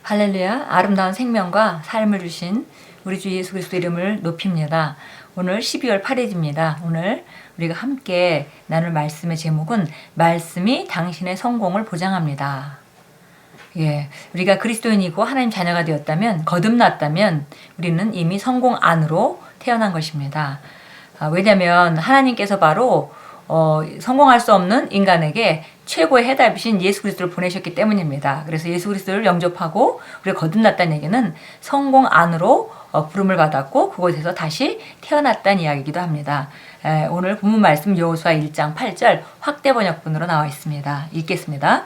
할렐루야, 아름다운 생명과 삶을 주신 우리 주 예수 그리스도 이름을 높입니다. 오늘 12월 8일입니다. 오늘 우리가 함께 나눌 말씀의 제목은 말씀이 당신의 성공을 보장합니다. 우리가 그리스도인이고 하나님 자녀가 되었다면, 거듭났다면 우리는 이미 성공 안으로 태어난 것입니다. 왜냐하면 하나님께서 바로 성공할 수 없는 인간에게 최고의 해답이신 예수 그리스도를 보내셨기 때문입니다. 그래서 예수 그리스도를 영접하고 우리가 거듭났다는 얘기는 성공 안으로 부름을 받았고 그곳에서 다시 태어났다는 이야기이기도 합니다. 오늘 본문 말씀 여호수아 1장 8절 확대 번역본으로 나와 있습니다. 읽겠습니다.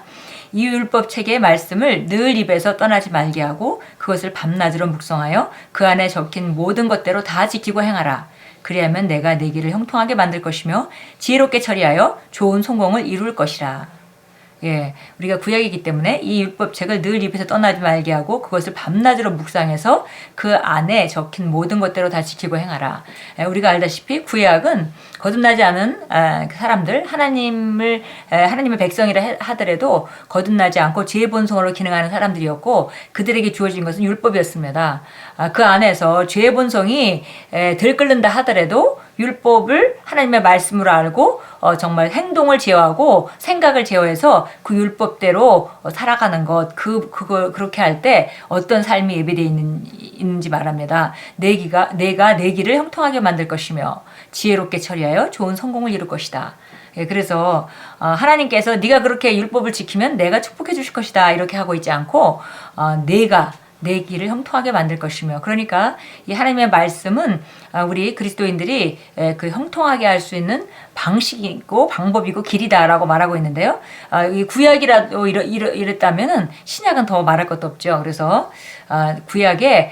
이 율법 책의 말씀을 늘 입에서 떠나지 말게 하고 그것을 밤낮으로 묵상하여 그 안에 적힌 모든 것대로 다 지키고 행하라. 그리하면 내가 내 길을 형통하게 만들 것이며 지혜롭게 처리하여 좋은 성공을 이룰 것이라. 우리가 구약이기 때문에 이 율법책을 늘 입에서 떠나지 말게 하고 그것을 밤낮으로 묵상해서 그 안에 적힌 모든 것대로 다 지키고 행하라. 우리가 알다시피 구약은 거듭나지 않은 사람들, 하나님의 백성이라 하더라도 거듭나지 않고 죄의 본성으로 기능하는 사람들이었고 그들에게 주어진 것은 율법이었습니다. 그 안에서 죄의 본성이 들끓는다 하더라도 율법을 하나님의 말씀으로 알고 정말 행동을 제어하고 생각을 제어해서 그 율법대로 살아가는 것, 그렇게 할 때 어떤 삶이 예비되어 있는지 말합니다. 내가 내 길을 형통하게 만들 것이며 지혜롭게 처리하여 좋은 성공을 이룰 것이다. 그래서 하나님께서 네가 그렇게 율법을 지키면 내가 축복해 주실 것이다 이렇게 하고 있지 않고 내가 내 길을 형통하게 만들 것이며, 그러니까 이 하나님의 말씀은 우리 그리스도인들이 그 형통하게 할 수 있는 방식이고 방법이고 길이다라고 말하고 있는데요. 이 구약이라도 이랬다면은 신약은 더 말할 것도 없죠. 그래서 구약에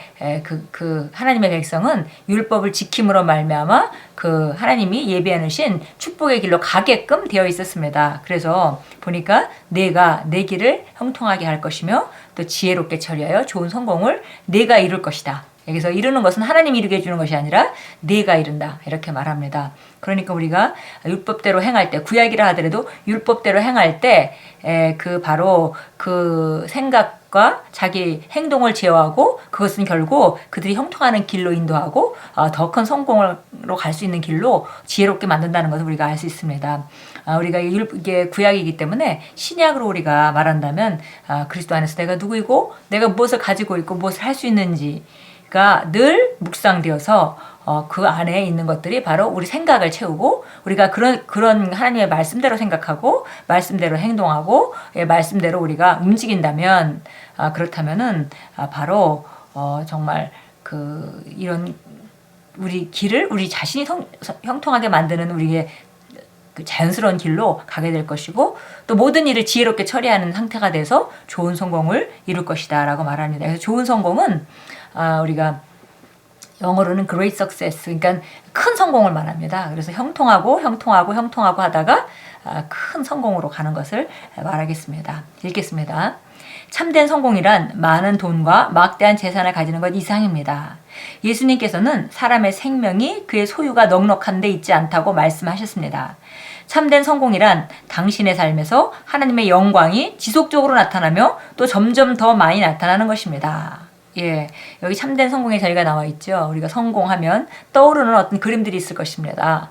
그 하나님의 백성은 율법을 지킴으로 말미암아 그 하나님이 예비해 놓으신 축복의 길로 가게끔 되어 있었습니다. 그래서 보니까 내가 내 길을 형통하게 할 것이며 또 지혜롭게 처리하여 좋은 성공을 내가 이룰 것이다. 여기서 이루는 것은 하나님이 이루게 해주는 것이 아니라 내가 이룬다 이렇게 말합니다. 그러니까 우리가 율법대로 행할 때, 구약이라 하더라도 율법대로 행할 때 바로 그 생각과 자기 행동을 제어하고 그것은 결국 그들이 형통하는 길로 인도하고 더 큰 성공으로 갈 수 있는 길로 지혜롭게 만든다는 것을 우리가 알 수 있습니다. 우리가 이게 구약이기 때문에 신약으로 우리가 말한다면 그리스도 안에서 내가 누구이고 내가 무엇을 가지고 있고 무엇을 할 수 있는지가 늘 묵상되어서 그 안에 있는 것들이 바로 우리 생각을 채우고 우리가 그런 하나님의 말씀대로 생각하고 말씀대로 행동하고 말씀대로 우리가 움직인다면 그렇다면은 바로 정말 이런 우리 길을 우리 자신이 형통하게 만드는 우리의 그 자연스러운 길로 가게 될 것이고 또 모든 일을 지혜롭게 처리하는 상태가 돼서 좋은 성공을 이룰 것이다 라고 말합니다. 그래서 좋은 성공은 우리가 영어로는 great success, 그러니까 큰 성공을 말합니다. 그래서 형통하고 하다가 큰 성공으로 가는 것을 말하겠습니다. 읽겠습니다. 참된 성공이란 많은 돈과 막대한 재산을 가지는 것 이상입니다. 예수님께서는 사람의 생명이 그의 소유가 넉넉한 데 있지 않다고 말씀하셨습니다. 참된 성공이란 당신의 삶에서 하나님의 영광이 지속적으로 나타나며 또 점점 더 많이 나타나는 것입니다. 여기 참된 성공의 자리가 나와 있죠. 우리가 성공하면 떠오르는 어떤 그림들이 있을 것입니다.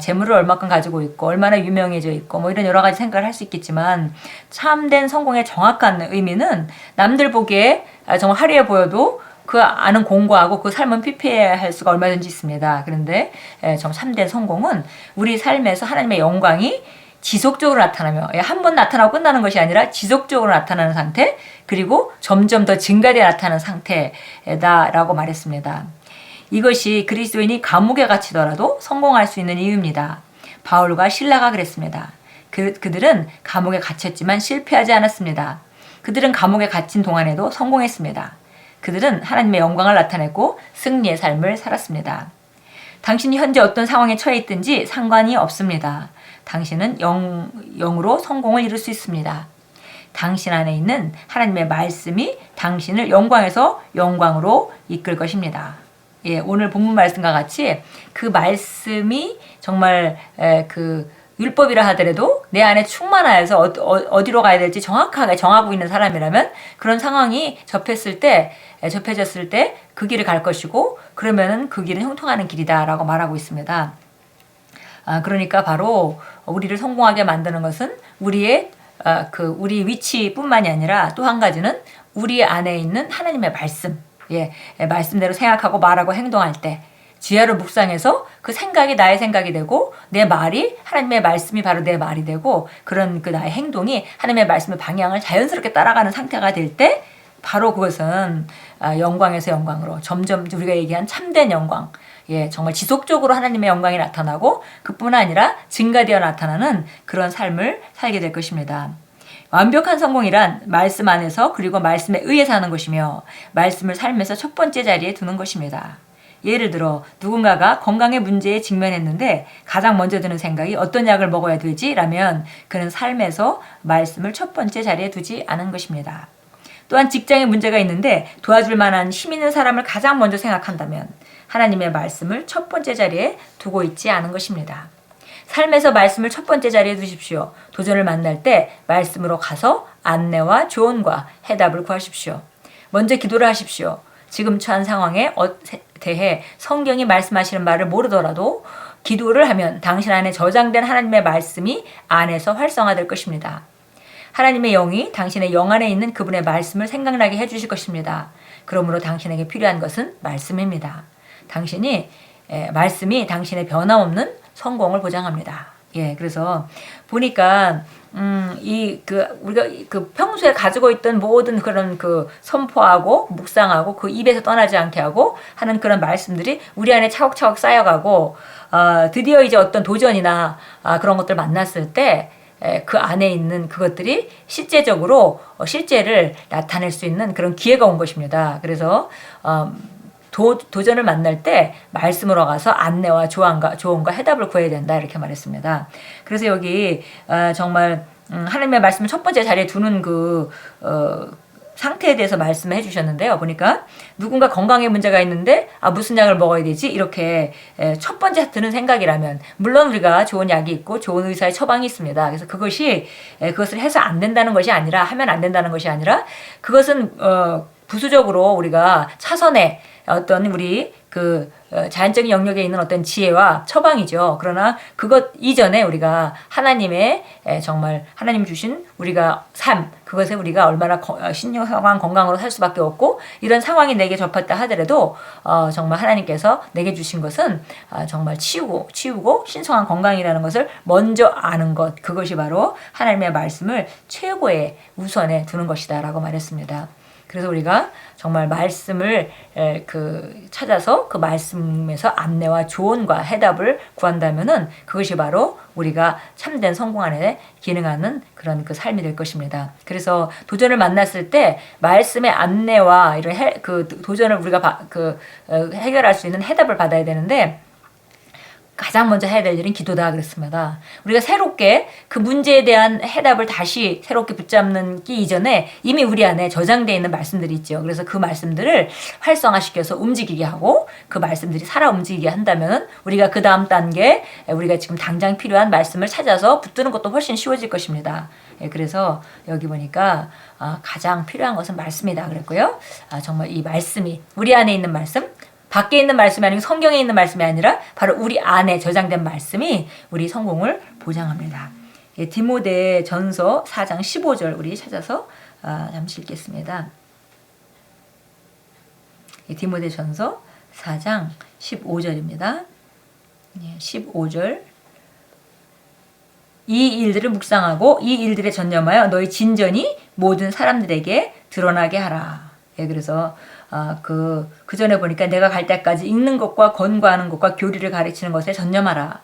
재물을 얼마큼 가지고 있고 얼마나 유명해져 있고 뭐 이런 여러 가지 생각을 할 수 있겠지만 참된 성공의 정확한 의미는 남들 보기에 정말 화려해 보여도 그 아는 공고하고 그 삶은 피폐할 수가 얼마든지 있습니다. 그런데 정말 참된 성공은 우리 삶에서 하나님의 영광이 지속적으로 나타나며 한 번 나타나고 끝나는 것이 아니라 지속적으로 나타나는 상태, 그리고 점점 더 증가되어 나타나는 상태다라고 말했습니다. 이것이 그리스도인이 감옥에 갇히더라도 성공할 수 있는 이유입니다. 바울과 실라가 그랬습니다. 그들은 감옥에 갇혔지만 실패하지 않았습니다. 그들은 감옥에 갇힌 동안에도 성공했습니다. 그들은 하나님의 영광을 나타냈고 승리의 삶을 살았습니다. 당신이 현재 어떤 상황에 처해 있든지 상관이 없습니다. 당신은 영으로 성공을 이룰 수 있습니다. 당신 안에 있는 하나님의 말씀이 당신을 영광에서 영광으로 이끌 것입니다. 오늘 본문 말씀과 같이 그 말씀이 정말 율법이라 하더라도 내 안에 충만하여서 어디로 가야 될지 정확하게 정하고 있는 사람이라면 그런 상황이 접해졌을 때 그 길을 갈 것이고 그러면은 그 길은 형통하는 길이다라고 말하고 있습니다. 그러니까 바로 우리를 성공하게 만드는 것은 우리 위치뿐만이 아니라 또 한 가지는 우리 안에 있는 하나님의 말씀, 말씀대로 생각하고 말하고 행동할 때 지혜로 묵상해서 그 생각이 나의 생각이 되고 내 말이 하나님의 말씀이 바로 내 말이 되고 그런 그 나의 행동이 하나님의 말씀의 방향을 자연스럽게 따라가는 상태가 될 때 바로 그것은 영광에서 영광으로 점점 우리가 얘기한 참된 영광, 정말 지속적으로 하나님의 영광이 나타나고 그뿐 아니라 증가되어 나타나는 그런 삶을 살게 될 것입니다. 완벽한 성공이란 말씀 안에서 그리고 말씀에 의해서 하는 것이며 말씀을 삶에서 첫 번째 자리에 두는 것입니다. 예를 들어 누군가가 건강의 문제에 직면했는데 가장 먼저 드는 생각이 어떤 약을 먹어야 되지? 라면 그는 삶에서 말씀을 첫 번째 자리에 두지 않은 것입니다. 또한 직장에 문제가 있는데 도와줄 만한 힘 있는 사람을 가장 먼저 생각한다면 하나님의 말씀을 첫 번째 자리에 두고 있지 않은 것입니다. 삶에서 말씀을 첫 번째 자리에 두십시오. 도전을 만날 때 말씀으로 가서 안내와 조언과 해답을 구하십시오. 먼저 기도를 하십시오. 지금 처한 상황에 대해 성경이 말씀하시는 말을 모르더라도 기도를 하면 당신 안에 저장된 하나님의 말씀이 안에서 활성화될 것입니다. 하나님의 영이 당신의 영 안에 있는 그분의 말씀을 생각나게 해주실 것입니다. 그러므로 당신에게 필요한 것은 말씀입니다. 말씀이 당신의 변함없는 성공을 보장합니다. 그래서 보니까 우리가 평소에 가지고 있던 모든 그런 선포하고 묵상하고 입에서 떠나지 않게 하고 하는 그런 말씀들이 우리 안에 차곡차곡 쌓여가고 드디어 이제 어떤 도전이나 그런 것들 만났을 때 그 안에 있는 그것들이 실제를 나타낼 수 있는 그런 기회가 온 것입니다. 그래서 도전을 만날 때 말씀으로 가서 안내와 조언과 해답을 구해야 된다 이렇게 말했습니다. 그래서 여기 정말 하나님의 말씀을 첫 번째 자리에 두는 상태에 대해서 말씀을 해주셨는데요. 보니까 누군가 건강에 문제가 있는데 무슨 약을 먹어야 되지? 이렇게 첫 번째 드는 생각이라면 물론 우리가 좋은 약이 있고 좋은 의사의 처방이 있습니다. 그래서 그것을 해서 안 된다는 것이 아니라 하면 안 된다는 것이 아니라 그것은 부수적으로 우리가 차선에 어떤 우리 자연적인 영역에 있는 어떤 지혜와 처방이죠. 그러나 그것 이전에 우리가 정말 하나님 주신 우리가 그것에 우리가 얼마나 신령한 건강으로 살 수밖에 없고 이런 상황이 내게 접했다 하더라도 정말 하나님께서 내게 주신 것은 정말 치우고 신성한 건강이라는 것을 먼저 아는 것, 그것이 바로 하나님의 말씀을 최고의 우선에 두는 것이다 라고 말했습니다. 그래서 우리가 정말 말씀을 찾아서 그 말씀에서 안내와 조언과 해답을 구한다면은 그것이 바로 우리가 참된 성공 안에 기능하는 그런 삶이 될 것입니다. 그래서 도전을 만났을 때 말씀의 안내와 이런 도전을 우리가 해결할 수 있는 해답을 받아야 되는데 가장 먼저 해야 될 일은 기도다 그랬습니다. 우리가 새롭게 그 문제에 대한 해답을 다시 새롭게 붙잡는 기 이전에 이미 우리 안에 저장되어 있는 말씀들이 있죠. 그래서 그 말씀들을 활성화시켜서 움직이게 하고 그 말씀들이 살아 움직이게 한다면 우리가 그 다음 단계 우리가 지금 당장 필요한 말씀을 찾아서 붙드는 것도 훨씬 쉬워질 것입니다. 그래서 여기 보니까 가장 필요한 것은 말씀이다 그랬고요. 정말 이 말씀이 우리 안에 있는 말씀, 밖에 있는 말씀이 아니고 성경에 있는 말씀이 아니라 바로 우리 안에 저장된 말씀이 우리 성공을 보장합니다. 디모데 전서 4장 15절 우리 찾아서 잠시 읽겠습니다. 디모데 전서 4장 15절입니다. 15절 이 일들을 묵상하고 이 일들에 전념하여 너희 진전이 모든 사람들에게 드러나게 하라. 그래서 그 전에 보니까 내가 갈 때까지 읽는 것과 권고하는 것과 교리를 가르치는 것에 전념하라.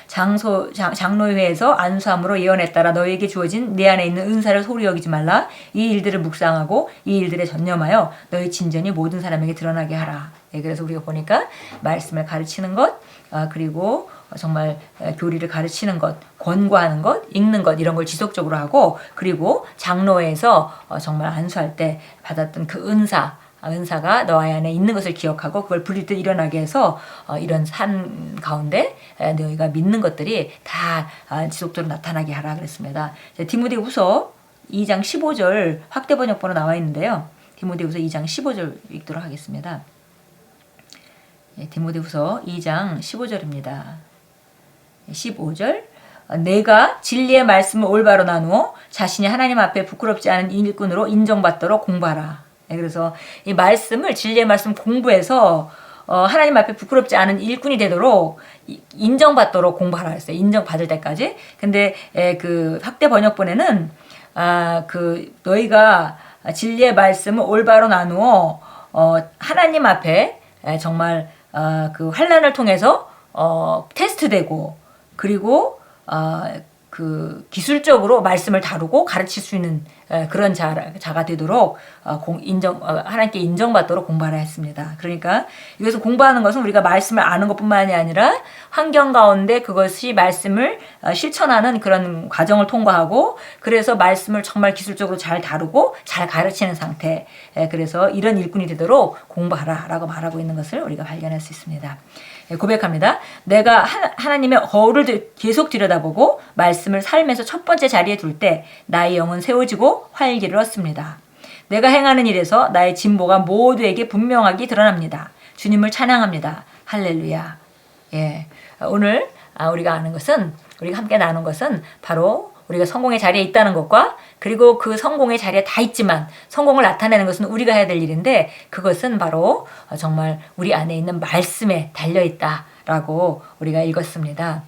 장로회에서 안수함으로 예언에 따라 너희에게 주어진 내 안에 있는 은사를 소홀히 여기지 말라. 이 일들을 묵상하고 이 일들에 전념하여 너희 진전이 모든 사람에게 드러나게 하라. 그래서 우리가 보니까 말씀을 가르치는 것, 그리고 정말 교리를 가르치는 것, 권고하는 것, 읽는 것 이런 걸 지속적으로 하고 그리고 장로회에서 정말 안수할 때 받았던 그 은사 은사가 너 안에 있는 것을 기억하고 그걸 부리듯 일어나게 해서 이런 삶 가운데 너희가 믿는 것들이 다 지속적으로 나타나게 하라 그랬습니다. 디모데후서 2장 15절 확대 번역본으로 나와 있는데요. 디모데후서 2장 15절 읽도록 하겠습니다. 디모데후서 2장 15절입니다. 15절 내가 진리의 말씀을 올바로 나누어 자신이 하나님 앞에 부끄럽지 않은 일꾼으로 인정받도록 공부하라. 그래서 이 말씀을 진리의 말씀 공부해서 하나님 앞에 부끄럽지 않은 일꾼이 되도록 인정받도록 공부하라 했어요. 인정받을 때까지. 근데 그 확대 번역본에는 그 너희가 진리의 말씀을 올바로 나누어 하나님 앞에 정말 그 환난을 통해서 테스트되고 그리고 그 기술적으로 말씀을 다루고 가르칠 수 있는 그런 자가 되도록 하나님께 인정받도록 공부하라 했습니다. 그러니까 이것을 공부하는 것은 우리가 말씀을 아는 것뿐만이 아니라 환경 가운데 그것이 말씀을 실천하는 그런 과정을 통과하고 그래서 말씀을 정말 기술적으로 잘 다루고 잘 가르치는 상태. 그래서 이런 일꾼이 되도록 공부하라라고 말하고 있는 것을 우리가 발견할 수 있습니다. 고백합니다. 내가 하나님의 거울을 계속 들여다보고 말씀을 삶에서 첫 번째 자리에 둘 때 나의 영은 세워지고 활기를 얻습니다. 내가 행하는 일에서 나의 진보가 모두에게 분명하게 드러납니다. 주님을 찬양합니다. 할렐루야. 오늘 우리가 아는 것은 우리가 함께 나눈 것은 바로 우리가 성공의 자리에 있다는 것과 그리고 그 성공의 자리에 다 있지만 성공을 나타내는 것은 우리가 해야 될 일인데 그것은 바로 정말 우리 안에 있는 말씀에 달려있다라고 우리가 읽었습니다.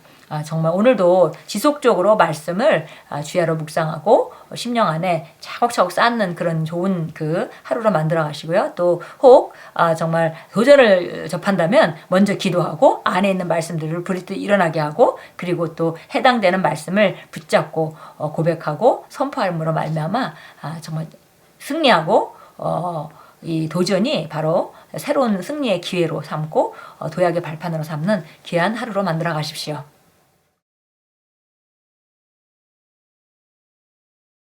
정말 오늘도 지속적으로 말씀을 주야로 묵상하고 심령 안에 차곡차곡 쌓는 그런 좋은 그 하루로 만들어 가시고요. 또 혹 정말 도전을 접한다면 먼저 기도하고 안에 있는 말씀들을 부리듯 일어나게 하고 그리고 또 해당되는 말씀을 붙잡고 고백하고 선포함으로 말미암아 정말 승리하고 이 도전이 바로 새로운 승리의 기회로 삼고 도약의 발판으로 삼는 귀한 하루로 만들어 가십시오.